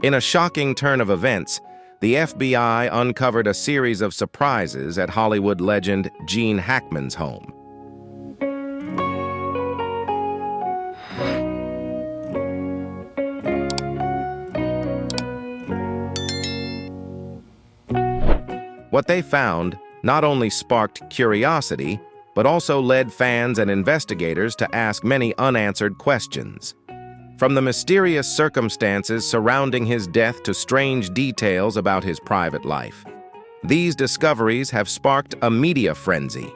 In a shocking turn of events, the FBI uncovered a series of surprises at Hollywood legend Gene Hackman's home. What they found not only sparked curiosity, but also led fans and investigators to ask many unanswered questions. From the mysterious circumstances surrounding his death to strange details about his private life, these discoveries have sparked a media frenzy.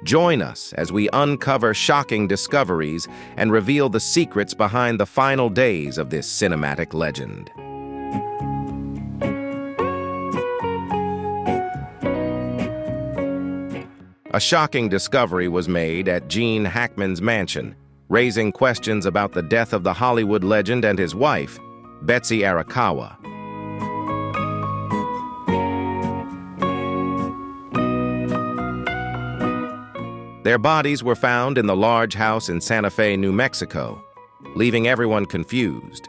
Join us as we uncover shocking discoveries and reveal the secrets behind the final days of this cinematic legend. A shocking discovery was made at Gene Hackman's mansion, raising questions about the death of the Hollywood legend and his wife, Betsy Arakawa. Their bodies were found in the large house in Santa Fe, New Mexico, leaving everyone confused.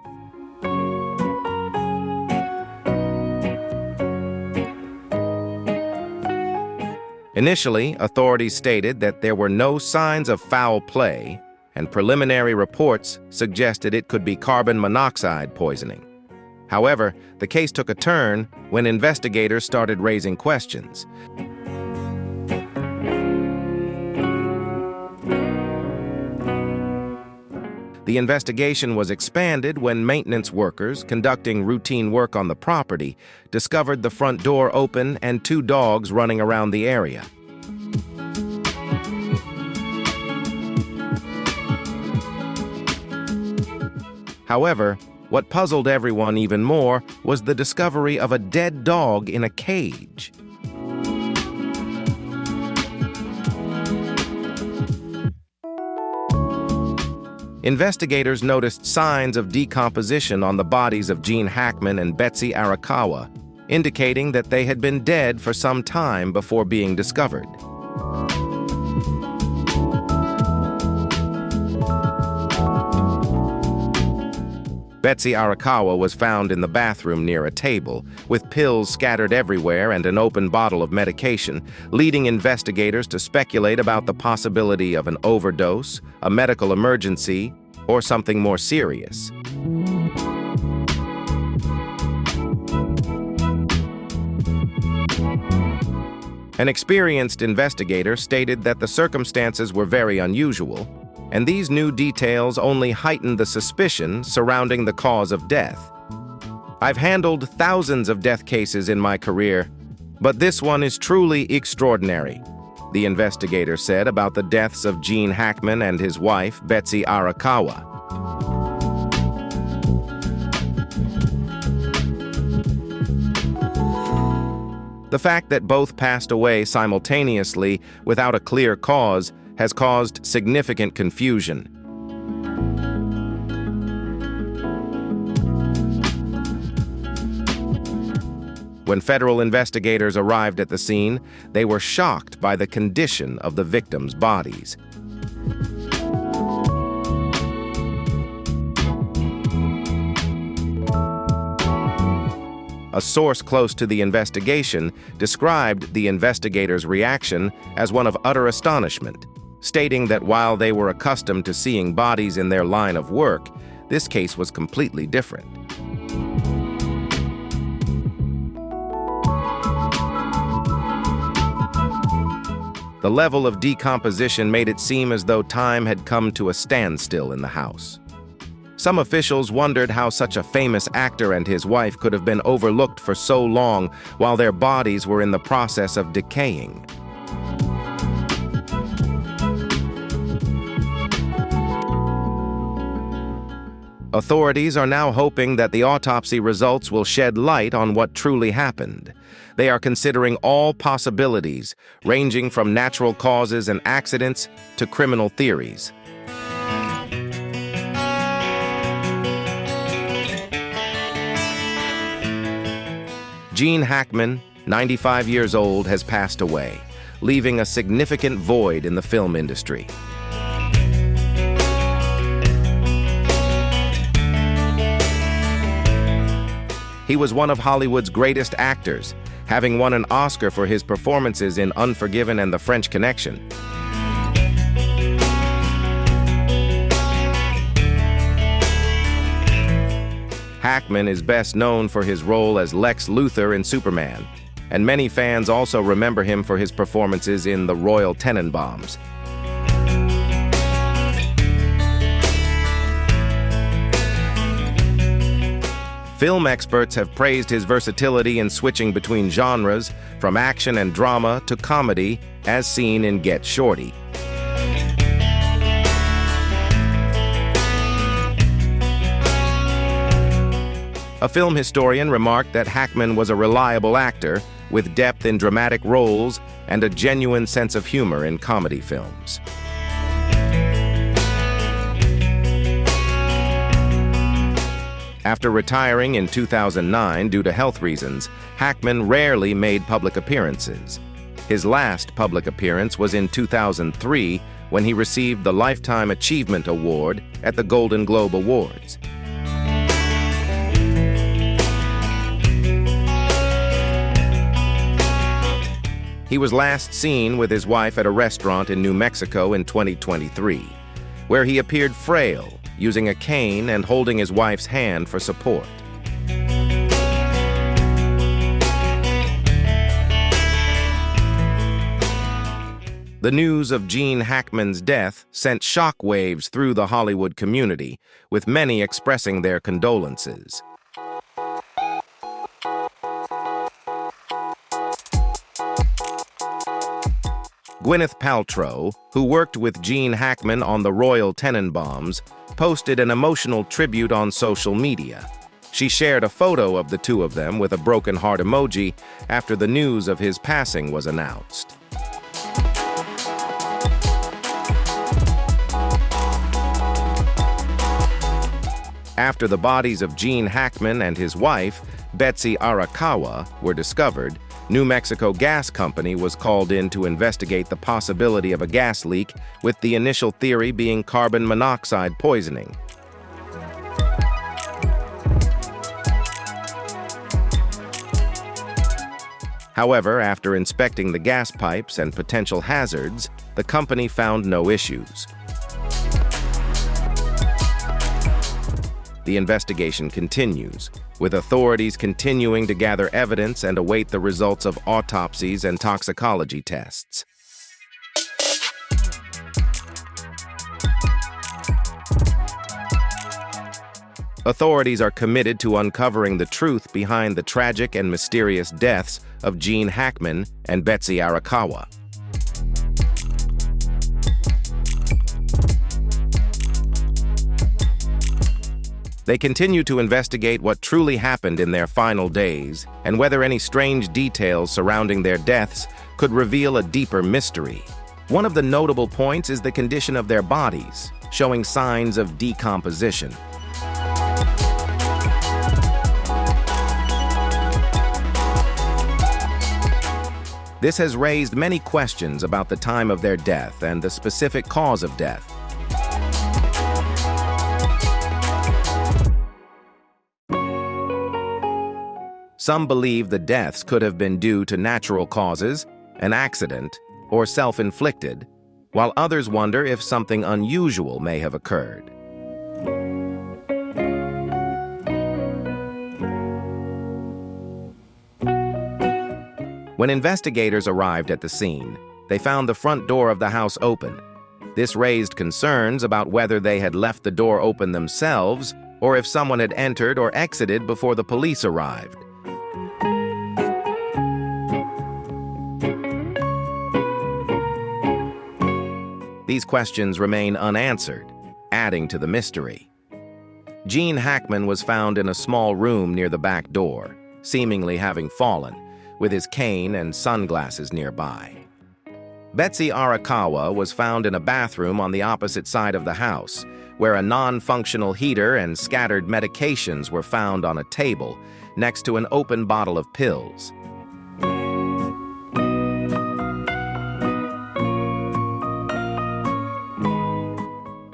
Initially, authorities stated that there were no signs of foul play, and preliminary reports suggested it could be carbon monoxide poisoning. However, the case took a turn when investigators started raising questions. The investigation was expanded when maintenance workers conducting routine work on the property discovered the front door open and two dogs running around the area. However, what puzzled everyone even more was the discovery of a dead dog in a cage. Investigators noticed signs of decomposition on the bodies of Gene Hackman and Betsy Arakawa, indicating that they had been dead for some time before being discovered. Betsy Arakawa was found in the bathroom near a table, with pills scattered everywhere and an open bottle of medication, leading investigators to speculate about the possibility of an overdose, a medical emergency, or something more serious. An experienced investigator stated that the circumstances were very unusual, and these new details only heightened the suspicion surrounding the cause of death. I've handled thousands of death cases in my career, but this one is truly extraordinary, the investigator said about the deaths of Gene Hackman and his wife, Betsy Arakawa. The fact that both passed away simultaneously without a clear cause has caused significant confusion. When federal investigators arrived at the scene, they were shocked by the condition of the victims' bodies. A source close to the investigation described the investigators' reaction as one of utter astonishment, stating that while they were accustomed to seeing bodies in their line of work, this case was completely different. The level of decomposition made it seem as though time had come to a standstill in the house. Some officials wondered how such a famous actor and his wife could have been overlooked for so long while their bodies were in the process of decaying. Authorities are now hoping that the autopsy results will shed light on what truly happened. They are considering all possibilities, ranging from natural causes and accidents to criminal theories. Gene Hackman, 95 years old, has passed away, leaving a significant void in the film industry. He was one of Hollywood's greatest actors, having won an Oscar for his performances in Unforgiven and The French Connection. Hackman is best known for his role as Lex Luthor in Superman, and many fans also remember him for his performances in The Royal Tenenbaums. Film experts have praised his versatility in switching between genres, from action and drama to comedy, as seen in Get Shorty. A film historian remarked that Hackman was a reliable actor with depth in dramatic roles and a genuine sense of humor in comedy films. After retiring in 2009 due to health reasons, Hackman rarely made public appearances. His last public appearance was in 2003 when he received the Lifetime Achievement Award at the Golden Globe Awards. He was last seen with his wife at a restaurant in New Mexico in 2023, where he appeared frail, using a cane and holding his wife's hand for support. The news of Gene Hackman's death sent shockwaves through the Hollywood community, with many expressing their condolences. Gwyneth Paltrow, who worked with Gene Hackman on The Royal Tenenbaums, posted an emotional tribute on social media. She shared a photo of the two of them with a broken heart emoji after the news of his passing was announced. After the bodies of Gene Hackman and his wife, Betsy Arakawa, were discovered, New Mexico Gas Company was called in to investigate the possibility of a gas leak, with the initial theory being carbon monoxide poisoning. However, after inspecting the gas pipes and potential hazards, the company found no issues. The investigation continues, with authorities continuing to gather evidence and await the results of autopsies and toxicology tests. Authorities are committed to uncovering the truth behind the tragic and mysterious deaths of Gene Hackman and Betsy Arakawa. They continue to investigate what truly happened in their final days and whether any strange details surrounding their deaths could reveal a deeper mystery. One of the notable points is the condition of their bodies, showing signs of decomposition. This has raised many questions about the time of their death and the specific cause of death. Some believe the deaths could have been due to natural causes, an accident, or self-inflicted, while others wonder if something unusual may have occurred. When investigators arrived at the scene, they found the front door of the house open. This raised concerns about whether they had left the door open themselves or if someone had entered or exited before the police arrived. These questions remain unanswered, adding to the mystery. Gene Hackman was found in a small room near the back door, seemingly having fallen, with his cane and sunglasses nearby. Betsy Arakawa was found in a bathroom on the opposite side of the house, where a non-functional heater and scattered medications were found on a table next to an open bottle of pills.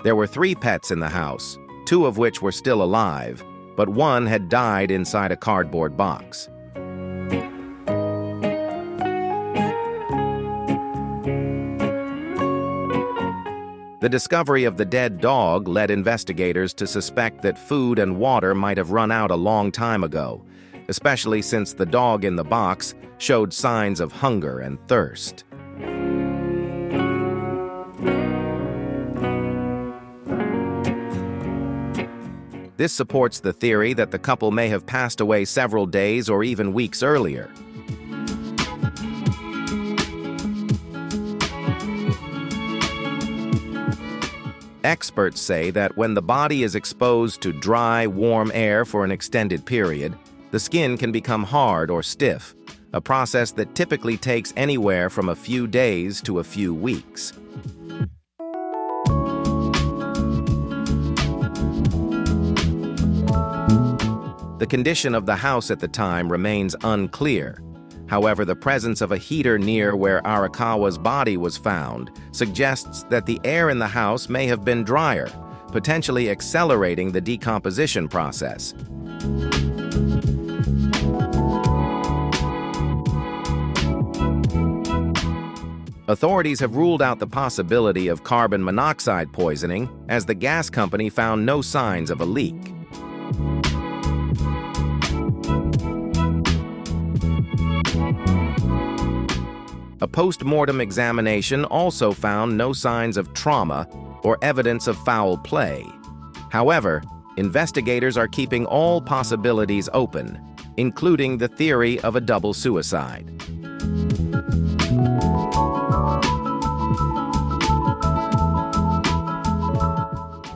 There were 3 pets in the house, 2 of which were still alive, but one had died inside a cardboard box. The discovery of the dead dog led investigators to suspect that food and water might have run out a long time ago, especially since the dog in the box showed signs of hunger and thirst. This supports the theory that the couple may have passed away several days or even weeks earlier. Experts say that when the body is exposed to dry, warm air for an extended period, the skin can become hard or stiff, a process that typically takes anywhere from a few days to a few weeks. The condition of the house at the time remains unclear. However, the presence of a heater near where Arakawa's body was found suggests that the air in the house may have been drier, potentially accelerating the decomposition process. Authorities have ruled out the possibility of carbon monoxide poisoning, as the gas company found no signs of a leak. A post-mortem examination also found no signs of trauma or evidence of foul play. However, investigators are keeping all possibilities open, including the theory of a double suicide.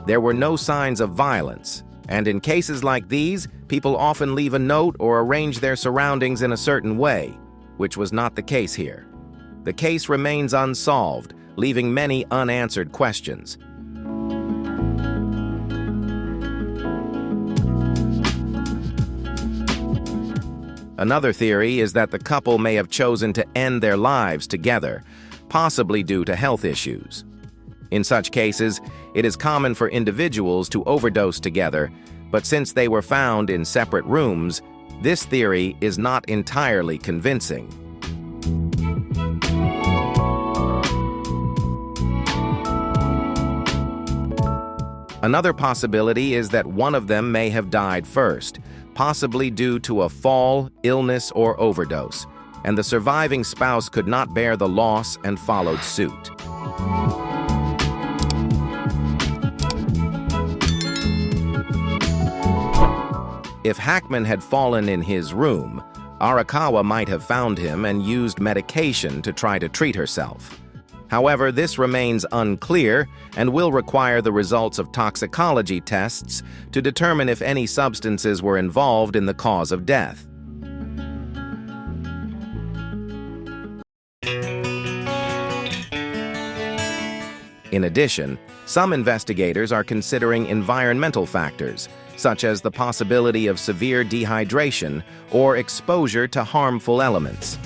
There were no signs of violence, and in cases like these, people often leave a note or arrange their surroundings in a certain way, which was not the case here. The case remains unsolved, leaving many unanswered questions. Another theory is that the couple may have chosen to end their lives together, possibly due to health issues. In such cases, it is common for individuals to overdose together, but since they were found in separate rooms, this theory is not entirely convincing. Another possibility is that one of them may have died first, possibly due to a fall, illness, or overdose, and the surviving spouse could not bear the loss and followed suit. If Hackman had fallen in his room, Arakawa might have found him and used medication to try to treat herself. However, this remains unclear and will require the results of toxicology tests to determine if any substances were involved in the cause of death. In addition, some investigators are considering environmental factors, such as the possibility of severe dehydration or exposure to harmful elements.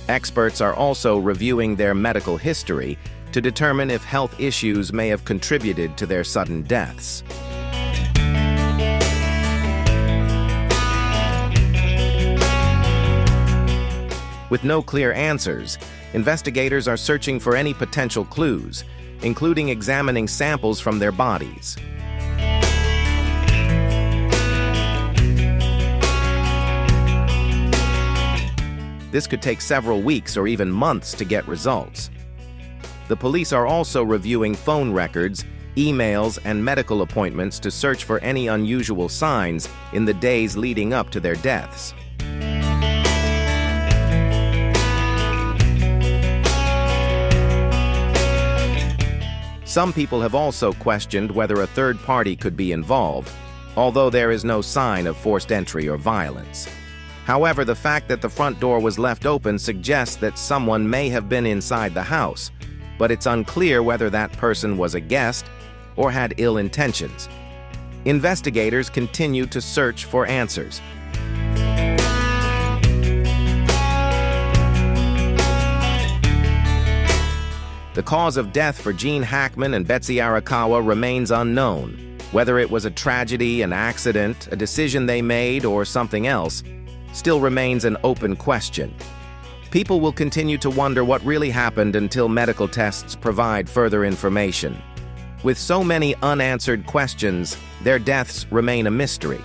Experts are also reviewing their medical history to determine if health issues may have contributed to their sudden deaths. With no clear answers, investigators are searching for any potential clues, including examining samples from their bodies. This could take several weeks or even months to get results. The police are also reviewing phone records, emails, and medical appointments to search for any unusual signs in the days leading up to their deaths. Some people have also questioned whether a third party could be involved, although there is no sign of forced entry or violence. However, the fact that the front door was left open suggests that someone may have been inside the house, but it's unclear whether that person was a guest or had ill intentions. Investigators continue to search for answers. The cause of death for Gene Hackman and Betsy Arakawa remains unknown, Whether it was a tragedy, an accident, a decision they made, or something else, still remains an open question. People will continue to wonder what really happened until medical tests provide further information. With so many unanswered questions, their deaths remain a mystery.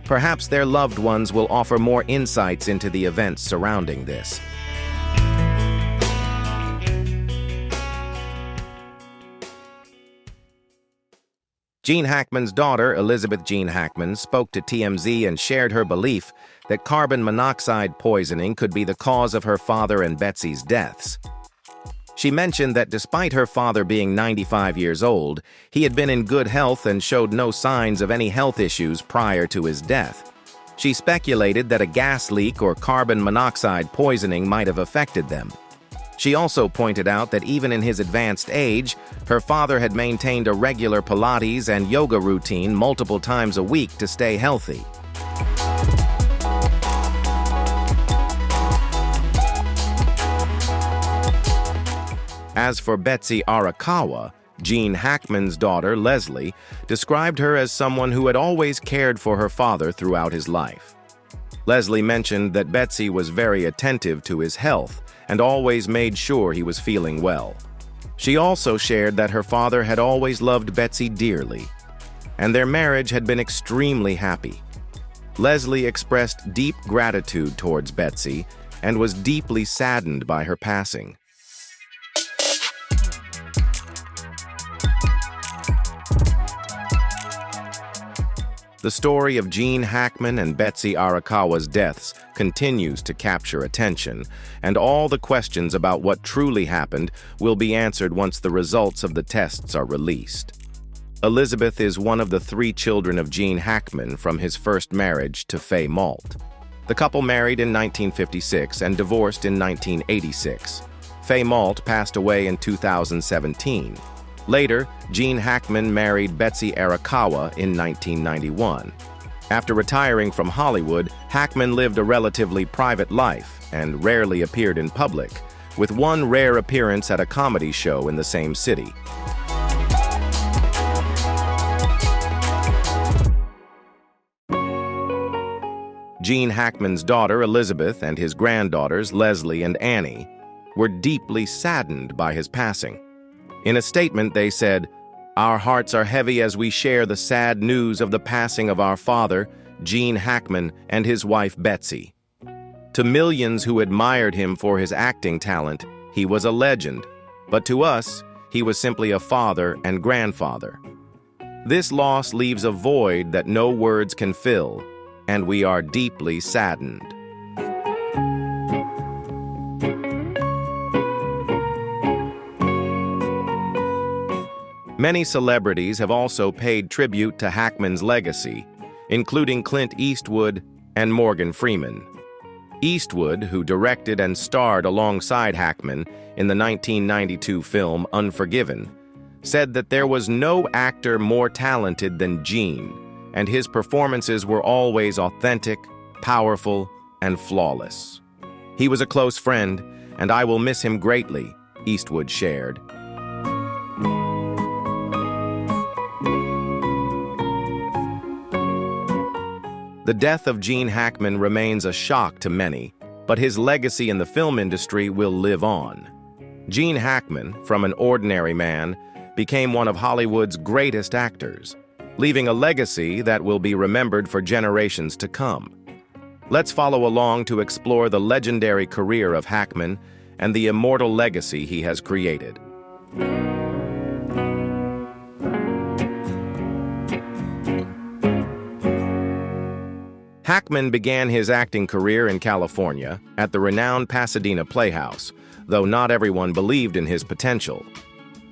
Perhaps their loved ones will offer more insights into the events surrounding this. Gene Hackman's daughter, Elizabeth Gene Hackman, spoke to TMZ and shared her belief that carbon monoxide poisoning could be the cause of her father and Betsy's deaths. She mentioned that despite her father being 95 years old, he had been in good health and showed no signs of any health issues prior to his death. She speculated that a gas leak or carbon monoxide poisoning might have affected them. She also pointed out that even in his advanced age, her father had maintained a regular Pilates and yoga routine multiple times a week to stay healthy. As for Betsy Arakawa, Gene Hackman's daughter, Leslie, described her as someone who had always cared for her father throughout his life. Leslie mentioned that Betsy was very attentive to his health and always made sure he was feeling well. She also shared that her father had always loved Betsy dearly, and their marriage had been extremely happy. Leslie expressed deep gratitude towards Betsy and was deeply saddened by her passing. The story of Gene Hackman and Betsy Arakawa's deaths continues to capture attention, and all the questions about what truly happened will be answered once the results of the tests are released. Elizabeth is one of the 3 children of Gene Hackman from his first marriage to Faye Malt. The couple married in 1956 and divorced in 1986. Faye Malt passed away in 2017. Later, Gene Hackman married Betsy Arakawa in 1991. After retiring from Hollywood, Hackman lived a relatively private life and rarely appeared in public, with one rare appearance at a comedy show in the same city. Gene Hackman's daughter, Elizabeth, and his granddaughters, Leslie and Annie, were deeply saddened by his passing. In a statement, they said, "Our hearts are heavy as we share the sad news of the passing of our father, Gene Hackman, and his wife, Betsy. To millions who admired him for his acting talent, he was a legend, but to us, he was simply a father and grandfather. This loss leaves a void that no words can fill, and we are deeply saddened." Many celebrities have also paid tribute to Hackman's legacy, including Clint Eastwood and Morgan Freeman. Eastwood, who directed and starred alongside Hackman in the 1992 film Unforgiven, said that there was no actor more talented than Gene, and his performances were always authentic, powerful, and flawless. "He was a close friend, and I will miss him greatly," Eastwood shared. The death of Gene Hackman remains a shock to many, but his legacy in the film industry will live on. Gene Hackman, from an ordinary man, became one of Hollywood's greatest actors, leaving a legacy that will be remembered for generations to come. Let's follow along to explore the legendary career of Hackman and the immortal legacy he has created. Hackman began his acting career in California at the renowned Pasadena Playhouse, though not everyone believed in his potential.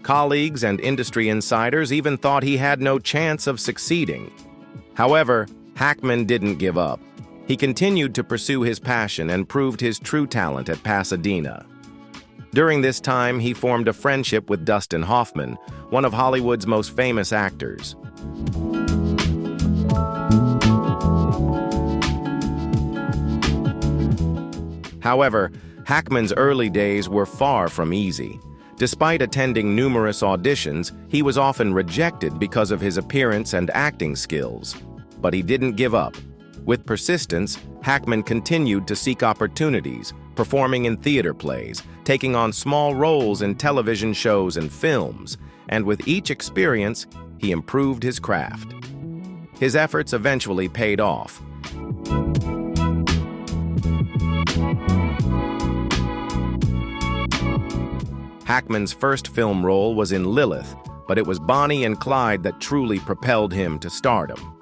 Colleagues and industry insiders even thought he had no chance of succeeding. However, Hackman didn't give up. He continued to pursue his passion and proved his true talent at Pasadena. During this time, he formed a friendship with Dustin Hoffman, one of Hollywood's most famous actors. However, Hackman's early days were far from easy. Despite attending numerous auditions, he was often rejected because of his appearance and acting skills. But he didn't give up. With persistence, Hackman continued to seek opportunities, performing in theater plays, taking on small roles in television shows and films, and with each experience, he improved his craft. His efforts eventually paid off. Hackman's first film role was in Lilith, but it was Bonnie and Clyde that truly propelled him to stardom.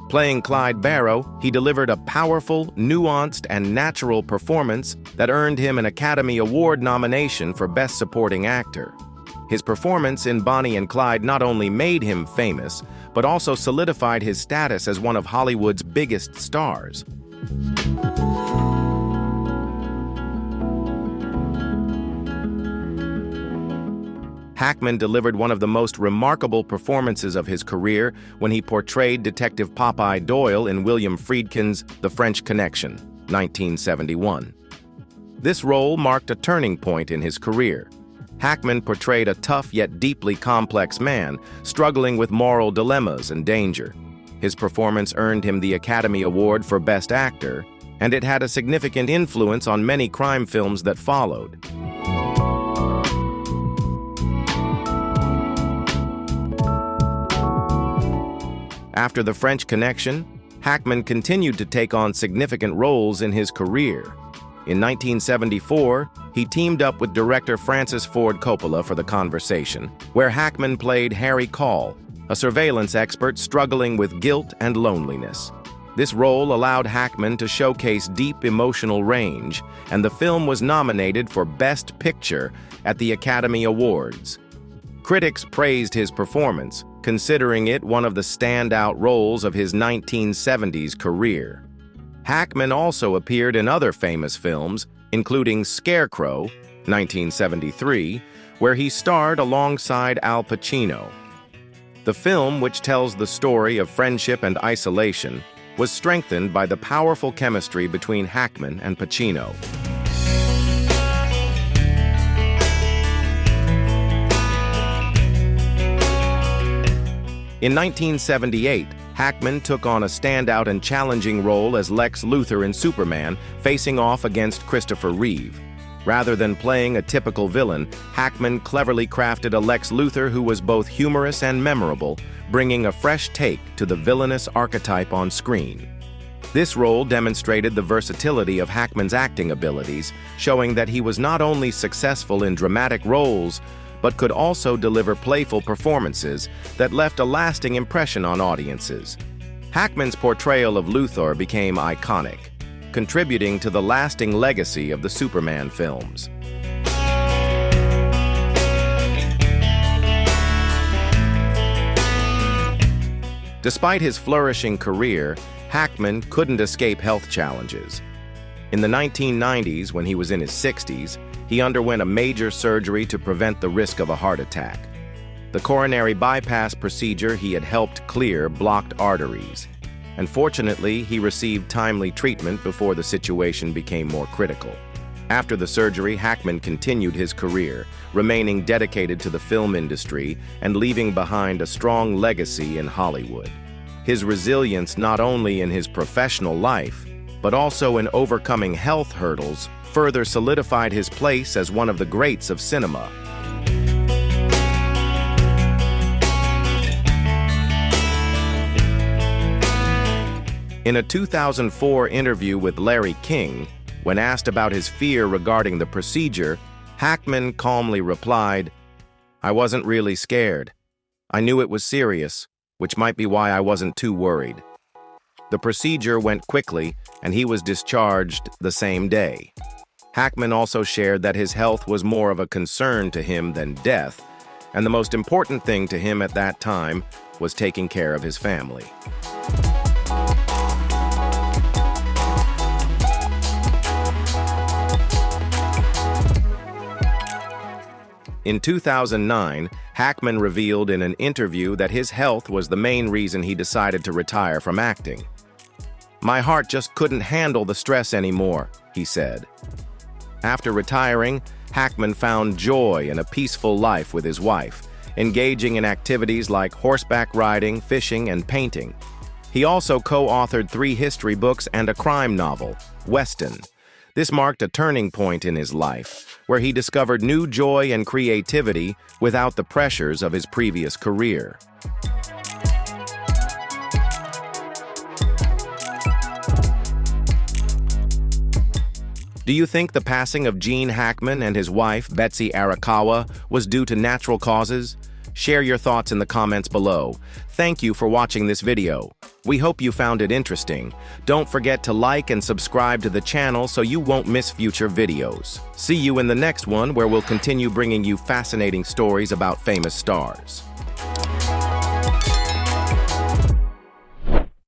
Playing Clyde Barrow, he delivered a powerful, nuanced, and natural performance that earned him an Academy Award nomination for Best Supporting Actor. His performance in Bonnie and Clyde not only made him famous, but also solidified his status as one of Hollywood's biggest stars. Hackman delivered one of the most remarkable performances of his career when he portrayed Detective Popeye Doyle in William Friedkin's The French Connection, 1971. This role marked a turning point in his career. Hackman portrayed a tough yet deeply complex man, struggling with moral dilemmas and danger. His performance earned him the Academy Award for Best Actor, and it had a significant influence on many crime films that followed. After The French Connection, Hackman continued to take on significant roles in his career. In 1974, he teamed up with director Francis Ford Coppola for The Conversation, where Hackman played Harry Call, a surveillance expert struggling with guilt and loneliness. This role allowed Hackman to showcase deep emotional range, and the film was nominated for Best Picture at the Academy Awards. Critics praised his performance, considering it one of the standout roles of his 1970s career. Hackman also appeared in other famous films, including Scarecrow, 1973, where he starred alongside Al Pacino. The film, which tells the story of friendship and isolation, was strengthened by the powerful chemistry between Hackman and Pacino. In 1978, Hackman took on a standout and challenging role as Lex Luthor in Superman, facing off against Christopher Reeve. Rather than playing a typical villain, Hackman cleverly crafted a Lex Luthor who was both humorous and memorable, bringing a fresh take to the villainous archetype on screen. This role demonstrated the versatility of Hackman's acting abilities, showing that he was not only successful in dramatic roles, but could also deliver playful performances that left a lasting impression on audiences. Hackman's portrayal of Luthor became iconic, contributing to the lasting legacy of the Superman films. Despite his flourishing career, Hackman couldn't escape health challenges. In the 1990s, when he was in his 60s, he underwent a major surgery to prevent the risk of a heart attack. The coronary bypass procedure he had helped clear blocked arteries. Unfortunately, he received timely treatment before the situation became more critical. After the surgery, Hackman continued his career, remaining dedicated to the film industry and leaving behind a strong legacy in Hollywood. His resilience not only in his professional life, but also in overcoming health hurdles, further solidified his place as one of the greats of cinema. In a 2004 interview with Larry King, when asked about his fear regarding the procedure, Hackman calmly replied, "I wasn't really scared. I knew it was serious, which might be why I wasn't too worried." The procedure went quickly, and he was discharged the same day. Hackman also shared that his health was more of a concern to him than death, and the most important thing to him at that time was taking care of his family. In 2009, Hackman revealed in an interview that his health was the main reason he decided to retire from acting. "My heart just couldn't handle the stress anymore," he said. After retiring, Hackman found joy in a peaceful life with his wife, engaging in activities like horseback riding, fishing, and painting. He also co-authored 3 history books and a crime novel, Weston. This marked a turning point in his life, where he discovered new joy and creativity without the pressures of his previous career. Do you think the passing of Gene Hackman and his wife, Betsy Arakawa, was due to natural causes? Share your thoughts in the comments below. Thank you for watching this video. We hope you found it interesting. Don't forget to like and subscribe to the channel so you won't miss future videos. See you in the next one, where we'll continue bringing you fascinating stories about famous stars.